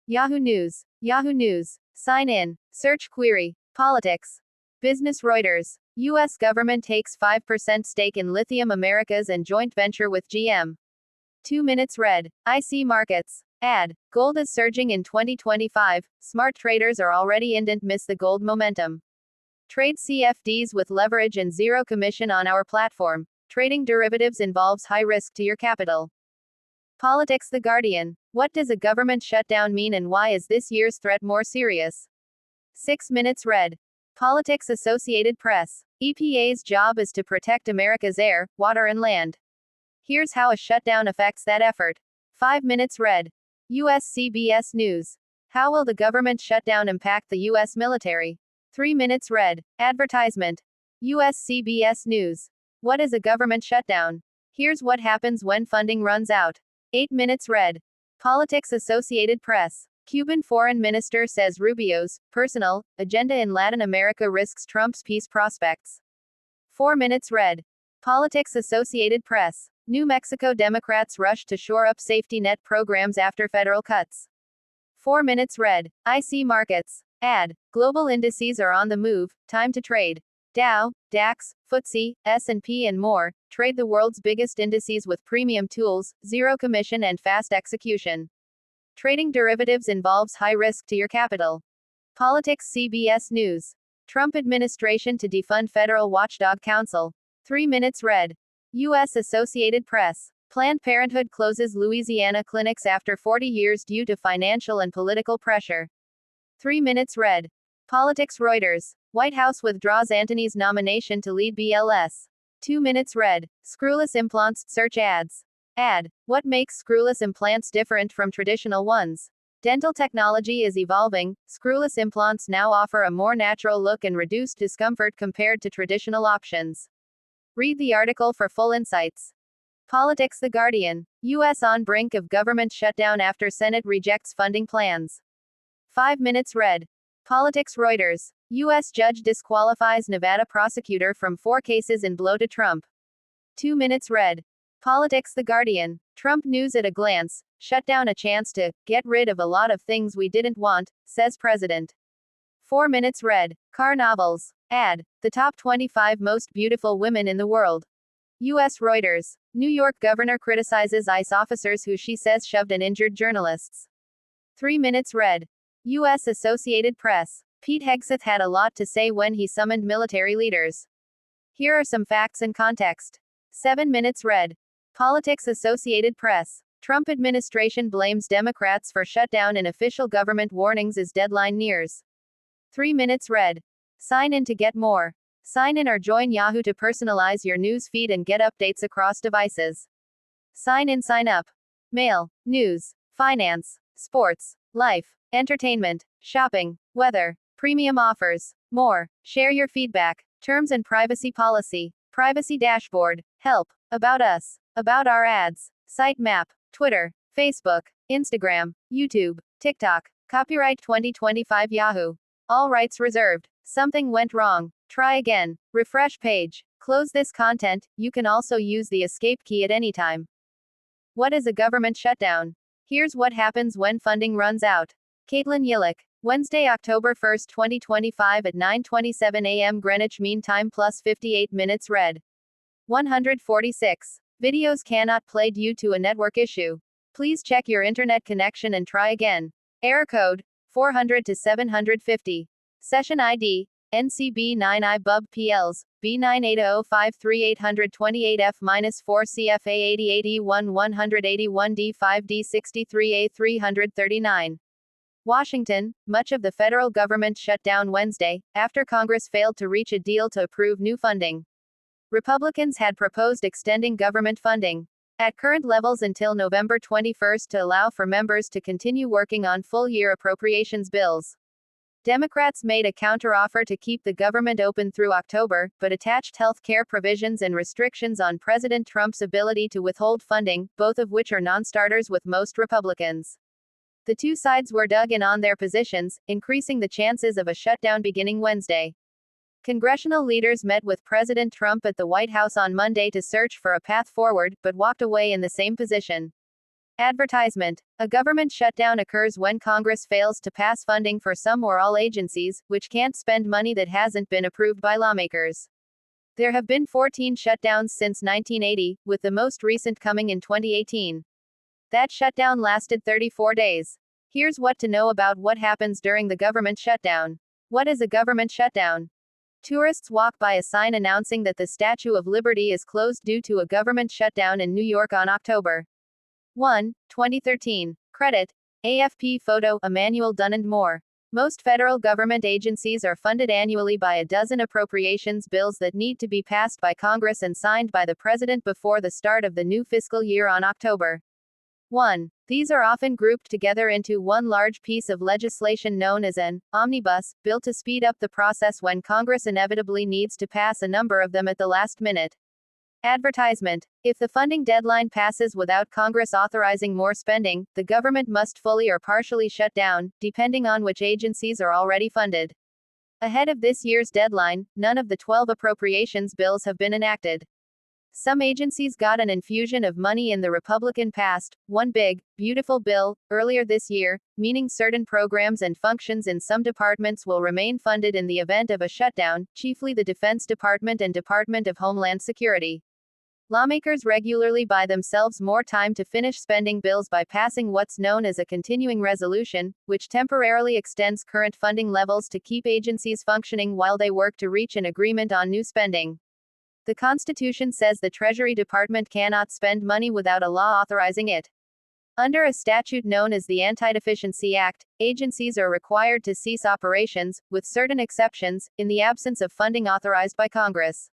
Yahoo News. Yahoo News. Sign in. Search query. Politics. Business Reuters. U.S. government takes 5% stake in Lithium Americas and joint venture with GM. 2 minutes read. IC Markets. Ad. Gold is surging in 2025. Smart traders are already in. Didn't miss the gold momentum. Trade CFDs with leverage and zero commission on our platform. Trading derivatives involves high risk to your capital. Politics. The Guardian. What does a government shutdown mean and why is this year's threat more serious? 6 minutes read. Politics. Associated Press. EPA's job is to protect America's air, water and land. Here's how a shutdown affects that effort. 5 minutes read. US CBS News. How will the government shutdown impact the US military? 3 minutes read. Advertisement. US CBS News. What is a government shutdown? Here's what happens when funding runs out. 8 minutes read. Politics. Associated Press. Cuban foreign minister says Rubio's personal agenda in Latin America risks Trump's peace prospects. 4 minutes read. Politics. Associated Press. New Mexico Democrats rush to shore up safety net programs after federal cuts. 4 minutes read. IC Markets. Ad. Global indices are on the move, time to trade. Dow, DAX, FTSE, S&P and more. Trade the world's biggest indices with premium tools, zero commission and fast execution. Trading derivatives involves high risk to your capital. Politics. CBS News. Trump administration to defund Federal Watchdog Council. 3 minutes read. U.S. Associated Press. Planned Parenthood closes Louisiana clinics after 40 years due to financial and political pressure. 3 minutes read. Politics. Reuters. White House withdraws Antony's nomination to lead BLS. 2 minutes read. Screwless implants, search ads. Ad. What makes screwless implants different from traditional ones? Dental technology is evolving. Screwless implants now offer a more natural look and reduced discomfort compared to traditional options. Read the article for full insights. Politics. The Guardian. U.S. on brink of government shutdown after Senate rejects funding plans. 5 minutes read. Politics. Reuters. U.S. judge disqualifies Nevada prosecutor from 4 cases in blow to Trump. 2 minutes read. Politics. The Guardian. Trump news at a glance. Shutdown a chance to get rid of a lot of things we didn't want, says president. 4 minutes read. Car novels. Ad. The top 25 most beautiful women in the world. U.S. Reuters. New York governor criticizes ICE officers who she says shoved and injured journalists. 3 minutes read. U.S. Associated Press. Pete Hegseth had a lot to say when he summoned military leaders. Here are some facts and context. 7 minutes read. Politics. Associated Press. Trump administration blames Democrats for shutdown in official government warnings as deadline nears. 3 minutes read. Sign in to get more. Sign in or join Yahoo to personalize your news feed and get updates across devices. Sign in, sign up. Mail, news, finance, sports, life, entertainment, shopping, weather, premium offers, more. Share your feedback. Terms and privacy policy. Privacy dashboard. Help. About us. About our ads. Site map. Twitter. Facebook. Instagram. YouTube. TikTok. Copyright 2025 Yahoo. All rights reserved. Something went wrong. Try again. Refresh page. Close this content. You can also use the escape key at any time. What is a government shutdown? Here's what happens when funding runs out. Caitlin Yillick. Wednesday, October 1, 2025 at 9:27 a.m. Greenwich Mean Time plus 58 minutes read. 146. Videos cannot play due to a network issue. Please check your internet connection and try again. Error code 400 to 750. Session ID NCB9I BUB PLs B980538828F-4CFA88E1 181D5D63A339. Washington. Much of the federal government shut down Wednesday, after Congress failed to reach a deal to approve new funding. Republicans had proposed extending government funding at current levels until November 21 to allow for members to continue working on full-year appropriations bills. Democrats made a counteroffer to keep the government open through October, but attached health care provisions and restrictions on President Trump's ability to withhold funding, both of which are non-starters with most Republicans. The two sides were dug in on their positions, increasing the chances of a shutdown beginning Wednesday. Congressional leaders met with President Trump at the White House on Monday to search for a path forward, but walked away in the same position. Advertisement. A government shutdown occurs when Congress fails to pass funding for some or all agencies, which can't spend money that hasn't been approved by lawmakers. There have been 14 shutdowns since 1980, with the most recent coming in 2018. That shutdown lasted 34 days. Here's what to know about what happens during the government shutdown. What is a government shutdown? Tourists walk by a sign announcing that the Statue of Liberty is closed due to a government shutdown in New York on October 1, 2013. Credit: AFP photo, Emmanuel Dunand Moore. Most federal government agencies are funded annually by a dozen appropriations bills that need to be passed by Congress and signed by the President before the start of the new fiscal year on October 1. These are often grouped together into one large piece of legislation known as an omnibus bill to speed up the process when Congress inevitably needs to pass a number of them at the last minute. Advertisement. If the funding deadline passes without Congress authorizing more spending, the government must fully or partially shut down, depending on which agencies are already funded. Ahead of this year's deadline, none of the 12 appropriations bills have been enacted. Some agencies got an infusion of money in the Republican past, one big, beautiful bill, earlier this year, meaning certain programs and functions in some departments will remain funded in the event of a shutdown, chiefly the Defense Department and Department of Homeland Security. Lawmakers regularly buy themselves more time to finish spending bills by passing what's known as a continuing resolution, which temporarily extends current funding levels to keep agencies functioning while they work to reach an agreement on new spending. The Constitution says the Treasury Department cannot spend money without a law authorizing it. Under a statute known as the Anti-Deficiency Act, agencies are required to cease operations, with certain exceptions, in the absence of funding authorized by Congress.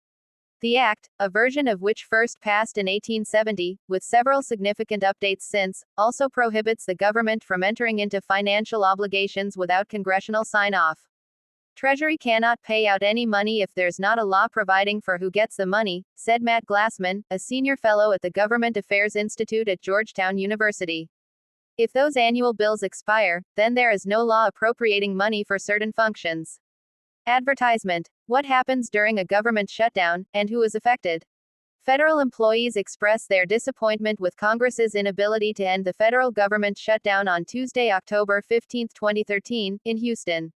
The Act, a version of which first passed in 1870, with several significant updates since, also prohibits the government from entering into financial obligations without congressional sign-off. Treasury cannot pay out any money if there's not a law providing for who gets the money, said Matt Glassman, a senior fellow at the Government Affairs Institute at Georgetown University. If those annual bills expire, then there is no law appropriating money for certain functions. Advertisement. What happens during a government shutdown, and who is affected? Federal employees express their disappointment with Congress's inability to end the federal government shutdown on Tuesday, October 15, 2013, in Houston.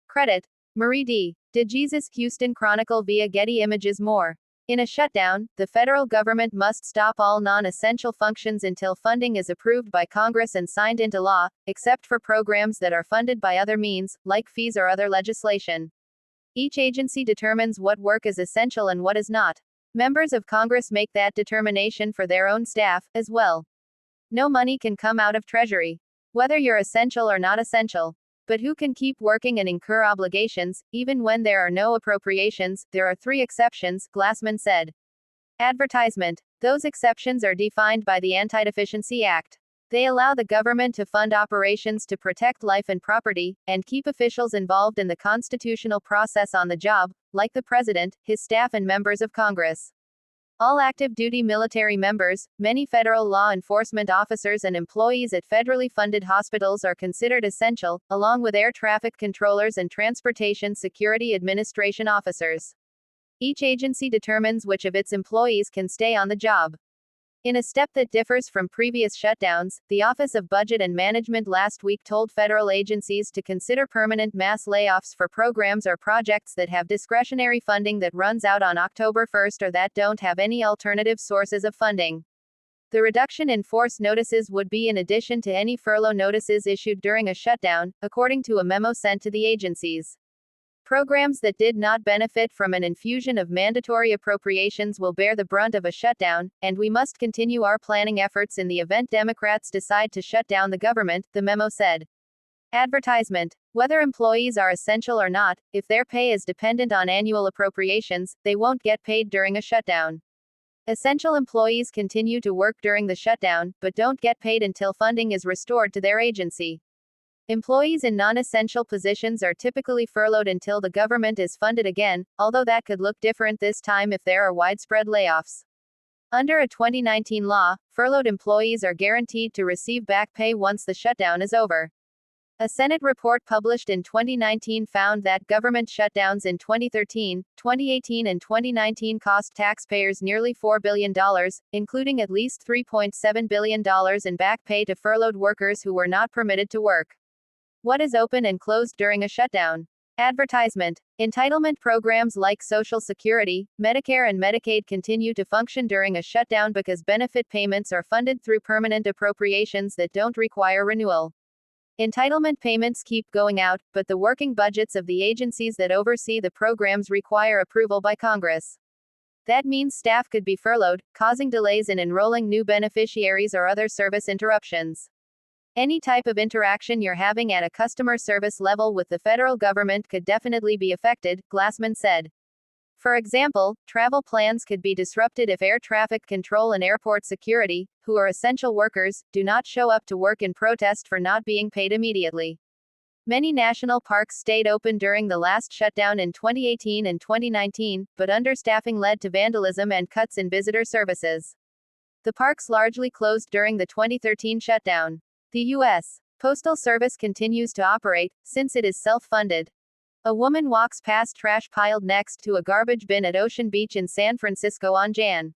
Credit: Marie D. DeJesus, Houston Chronicle via Getty Images. More. In a shutdown, the federal government must stop all non-essential functions until funding is approved by Congress and signed into law, except for programs that are funded by other means, like fees or other legislation. Each agency determines what work is essential and what is not. Members of Congress make that determination for their own staff, as well. No money can come out of Treasury. Whether you're essential or not essential. But who can keep working and incur obligations, even when there are no appropriations? There are 3 exceptions, Glassman said. Advertisement. Those exceptions are defined by the Anti-Deficiency Act. They allow the government to fund operations to protect life and property, and keep officials involved in the constitutional process on the job, like the president, his staff, and members of Congress. All active duty military members, many federal law enforcement officers, and employees at federally funded hospitals are considered essential, along with air traffic controllers and Transportation Security Administration officers. Each agency determines which of its employees can stay on the job. In a step that differs from previous shutdowns, the Office of Budget and Management last week told federal agencies to consider permanent mass layoffs for programs or projects that have discretionary funding that runs out on October 1 or that don't have any alternative sources of funding. The reduction in force notices would be in addition to any furlough notices issued during a shutdown, according to a memo sent to the agencies. Programs that did not benefit from an infusion of mandatory appropriations will bear the brunt of a shutdown, and we must continue our planning efforts in the event Democrats decide to shut down the government, the memo said. Advertisement. Whether employees are essential or not, if their pay is dependent on annual appropriations, they won't get paid during a shutdown. Essential employees continue to work during the shutdown, but don't get paid until funding is restored to their agency. Employees in non-essential positions are typically furloughed until the government is funded again, although that could look different this time if there are widespread layoffs. Under a 2019 law, furloughed employees are guaranteed to receive back pay once the shutdown is over. A Senate report published in 2019 found that government shutdowns in 2013, 2018, and 2019 cost taxpayers nearly $4 billion, including at least $3.7 billion in back pay to furloughed workers who were not permitted to work. What is open and closed during a shutdown? Advertisement. Entitlement programs like Social Security, Medicare, and Medicaid continue to function during a shutdown because benefit payments are funded through permanent appropriations that don't require renewal. Entitlement payments keep going out, but the working budgets of the agencies that oversee the programs require approval by Congress. That means staff could be furloughed, causing delays in enrolling new beneficiaries or other service interruptions. Any type of interaction you're having at a customer service level with the federal government could definitely be affected, Glassman said. For example, travel plans could be disrupted if air traffic control and airport security, who are essential workers, do not show up to work in protest for not being paid immediately. Many national parks stayed open during the last shutdown in 2018 and 2019, but understaffing led to vandalism and cuts in visitor services. The parks largely closed during the 2013 shutdown. The U.S. Postal Service continues to operate, since it is self-funded. A woman walks past trash piled next to a garbage bin at Ocean Beach in San Francisco on Jan.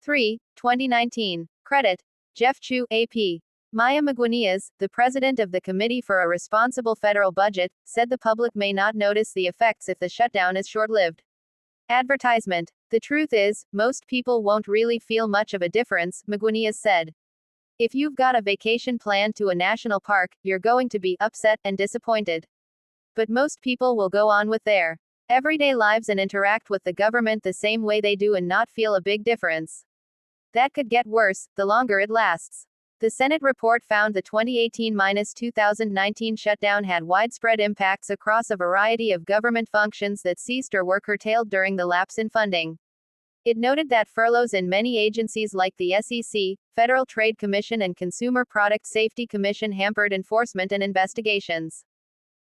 3, 2019. Credit. Jeff Chu, AP. Maya Maguinias, the president of the Committee for a Responsible Federal Budget, said the public may not notice the effects if the shutdown is short-lived. Advertisement. The truth is, most people won't really feel much of a difference, Maguinias said. If you've got a vacation planned to a national park, you're going to be upset and disappointed. But most people will go on with their everyday lives and interact with the government the same way they do and not feel a big difference. That could get worse, the longer it lasts. The Senate report found the 2018-2019 shutdown had widespread impacts across a variety of government functions that ceased or were curtailed during the lapse in funding. It noted that furloughs in many agencies like the SEC, Federal Trade Commission, and Consumer Product Safety Commission hampered enforcement and investigations.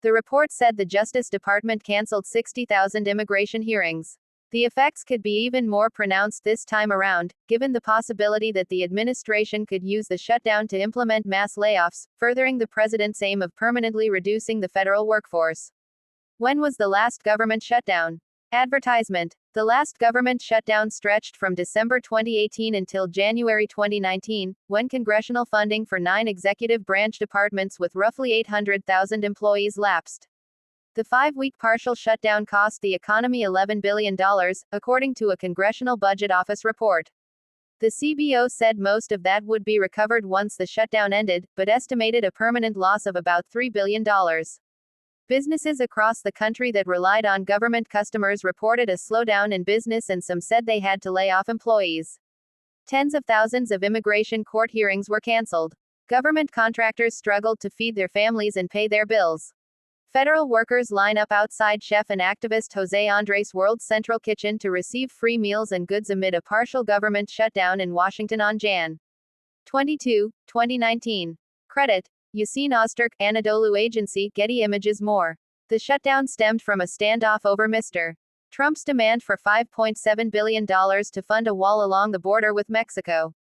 The report said the Justice Department canceled 60,000 immigration hearings. The effects could be even more pronounced this time around, given the possibility that the administration could use the shutdown to implement mass layoffs, furthering the president's aim of permanently reducing the federal workforce. When was the last government shutdown? Advertisement. The last government shutdown stretched from December 2018 until January 2019, when congressional funding for 9 executive branch departments with roughly 800,000 employees lapsed. The 5-week partial shutdown cost the economy $11 billion, according to a Congressional Budget Office report. The CBO said most of that would be recovered once the shutdown ended, but estimated a permanent loss of about $3 billion. Businesses across the country that relied on government customers reported a slowdown in business, and some said they had to lay off employees. Tens of thousands of immigration court hearings were canceled. Government contractors struggled to feed their families and pay their bills. Federal workers line up outside chef and activist Jose Andres World Central Kitchen to receive free meals and goods amid a partial government shutdown in Washington on Jan. 22, 2019. Credit. Yasin Ozturk, Anadolu Agency, Getty Images. More. The shutdown stemmed from a standoff over Mr. Trump's demand for $5.7 billion to fund a wall along the border with Mexico.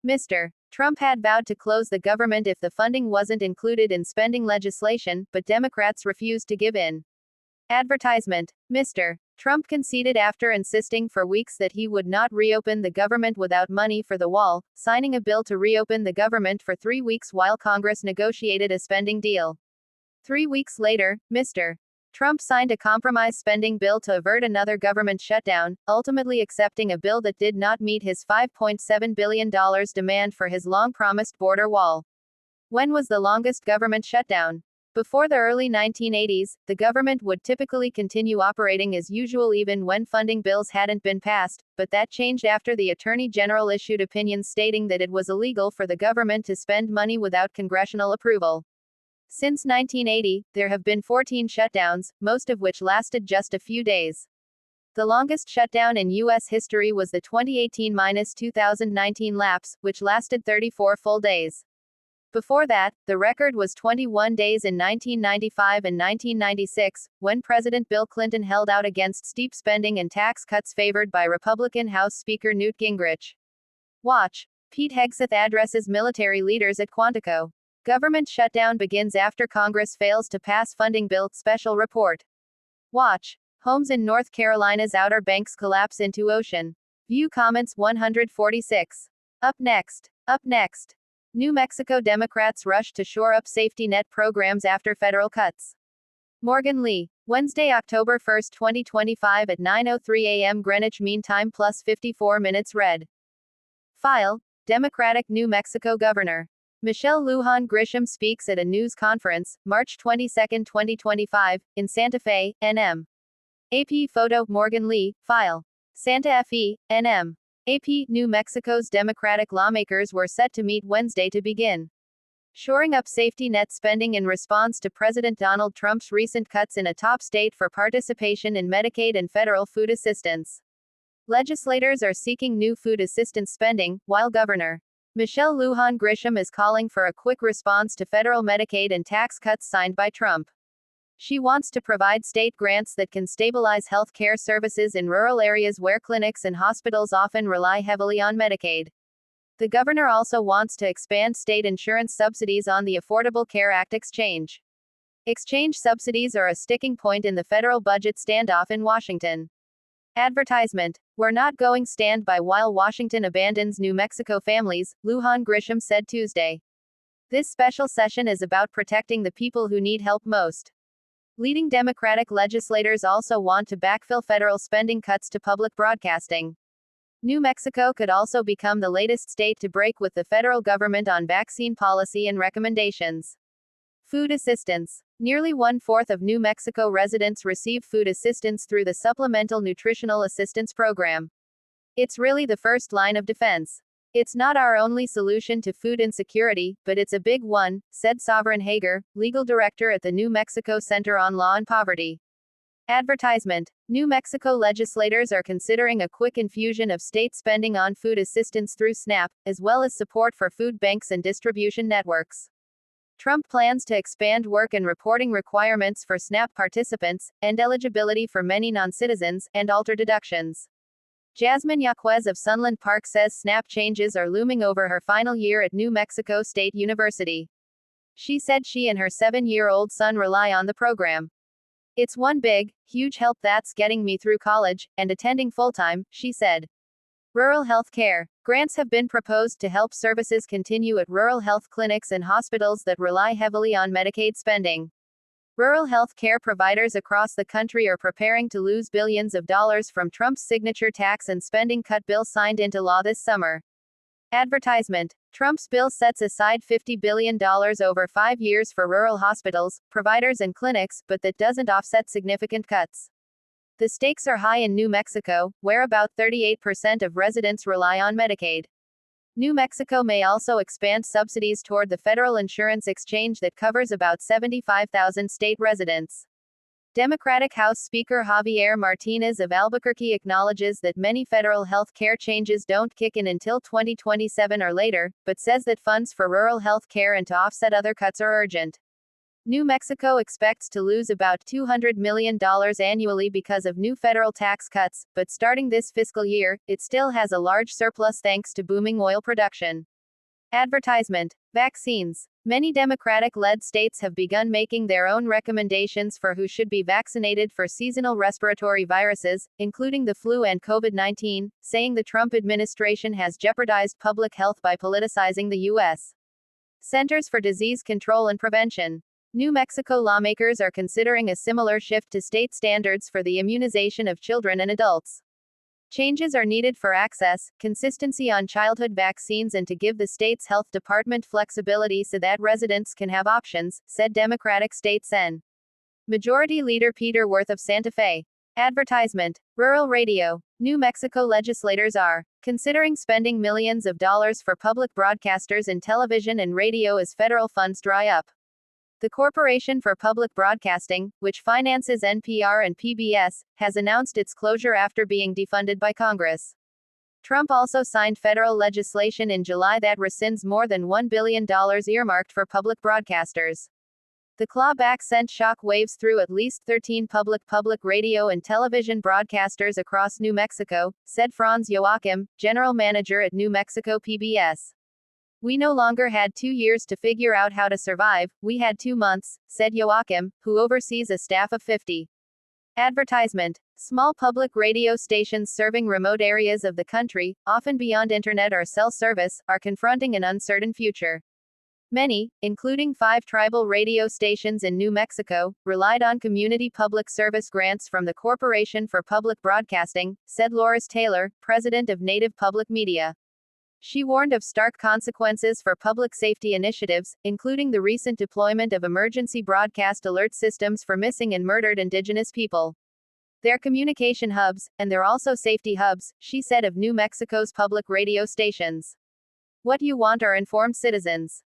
Mr. Trump had vowed to close the government if the funding wasn't included in spending legislation, but Democrats refused to give in. Advertisement. Mr. Trump conceded after insisting for weeks that he would not reopen the government without money for the wall, signing a bill to reopen the government for 3 weeks while Congress negotiated a spending deal. 3 weeks later, Mr. Trump signed a compromise spending bill to avert another government shutdown, ultimately accepting a bill that did not meet his $5.7 billion demand for his long-promised border wall. When was the longest government shutdown? Before the early 1980s, the government would typically continue operating as usual even when funding bills hadn't been passed, but that changed after the Attorney General issued opinions stating that it was illegal for the government to spend money without congressional approval. Since 1980, there have been 14 shutdowns, most of which lasted just a few days. The longest shutdown in U.S. history was the 2018-2019 lapse, which lasted 34 full days. Before that, the record was 21 days in 1995 and 1996, when President Bill Clinton held out against steep spending and tax cuts favored by Republican House Speaker Newt Gingrich. Watch. Pete Hegseth addresses military leaders at Quantico. Government shutdown begins after Congress fails to pass funding bill, special report. Watch. Homes in North Carolina's Outer Banks collapse into ocean. View comments 146. Up next. Up next. New Mexico Democrats rush to shore up safety net programs after federal cuts. Morgan Lee. Wednesday, October 1, 2025 at 9:03 a.m. Greenwich Mean Time plus 54 minutes read. File. Democratic New Mexico Governor Michelle Lujan Grisham speaks at a news conference, March 22, 2025, in Santa Fe, NM. AP photo, Morgan Lee, file. Santa Fe, NM. AP, New Mexico's Democratic lawmakers were set to meet Wednesday to begin shoring up safety net spending in response to President Donald Trump's recent cuts in a top state for participation in Medicaid and federal food assistance. Legislators are seeking new food assistance spending, while Governor Michelle Lujan Grisham is calling for a quick response to federal Medicaid and tax cuts signed by Trump. She wants to provide state grants that can stabilize health care services in rural areas where clinics and hospitals often rely heavily on Medicaid. The governor also wants to expand state insurance subsidies on the Affordable Care Act exchange. Exchange subsidies are a sticking point in the federal budget standoff in Washington. Advertisement. We're not going stand by while Washington abandons New Mexico families, Lujan Grisham said Tuesday. This special session is about protecting the people who need help most. Leading Democratic legislators also want to backfill federal spending cuts to public broadcasting. New Mexico could also become the latest state to break with the federal government on vaccine policy and recommendations. Food assistance. Nearly 1/4 of New Mexico residents receive food assistance through the Supplemental Nutritional Assistance Program. It's really the first line of defense. It's not our only solution to food insecurity, but it's a big one, said Sovereign Hager, legal director at the New Mexico Center on Law and Poverty. Advertisement. New Mexico legislators are considering a quick infusion of state spending on food assistance through SNAP, as well as support for food banks and distribution networks. Trump plans to expand work and reporting requirements for SNAP participants, and eligibility for many non-citizens, and alter deductions. Jasmine Yaquez of Sunland Park says SNAP changes are looming over her final year at New Mexico State University. She said she and her 7-year-old son rely on the program. It's one big, huge help that's getting me through college, and attending full-time, she said. Rural health care. Grants have been proposed to help services continue at rural health clinics and hospitals that rely heavily on Medicaid spending. Rural health care providers across the country are preparing to lose billions of dollars from Trump's signature tax and spending cut bill signed into law this summer. Advertisement. Trump's bill sets aside $50 billion over 5 years for rural hospitals, providers and clinics, but that doesn't offset significant cuts. The stakes are high in New Mexico, where about 38% of residents rely on Medicaid. New Mexico may also expand subsidies toward the federal insurance exchange that covers about 75,000 state residents. Democratic House Speaker Javier Martinez of Albuquerque acknowledges that many federal health care changes don't kick in until 2027 or later, but says that funds for rural health care and to offset other cuts are urgent. New Mexico expects to lose about $200 million annually because of new federal tax cuts, but starting this fiscal year, it still has a large surplus thanks to booming oil production. Advertisement. Vaccines. Many Democratic-led states have begun making their own recommendations for who should be vaccinated for seasonal respiratory viruses, including the flu and COVID-19, saying the Trump administration has jeopardized public health by politicizing the U.S. Centers for Disease Control and Prevention. New Mexico lawmakers are considering a similar shift to state standards for the immunization of children and adults. Changes are needed for access, consistency on childhood vaccines, and to give the state's health department flexibility so that residents can have options, said Democratic State Sen. Majority Leader Peter Worth of Santa Fe. Advertisement. Rural radio. New Mexico legislators are considering spending millions of dollars for public broadcasters in television and radio as federal funds dry up. The Corporation for Public Broadcasting, which finances NPR and PBS, has announced its closure after being defunded by Congress. Trump also signed federal legislation in July that rescinds more than $1 billion earmarked for public broadcasters. The clawback sent shock waves through at least 13 public radio and television broadcasters across New Mexico, said Franz Joachim, general manager at New Mexico PBS. We no longer had 2 years to figure out how to survive, we had 2 months, said Joachim, who oversees a staff of 50. Advertisement. Small public radio stations serving remote areas of the country, often beyond internet or cell service, are confronting an uncertain future. Many, including 5 tribal radio stations in New Mexico, relied on community public service grants from the Corporation for Public Broadcasting, said Loris Taylor, president of Native Public Media. She warned of stark consequences for public safety initiatives, including the recent deployment of emergency broadcast alert systems for missing and murdered Indigenous people. They're communication hubs, and they're also safety hubs, she said of New Mexico's public radio stations. What you want are informed citizens.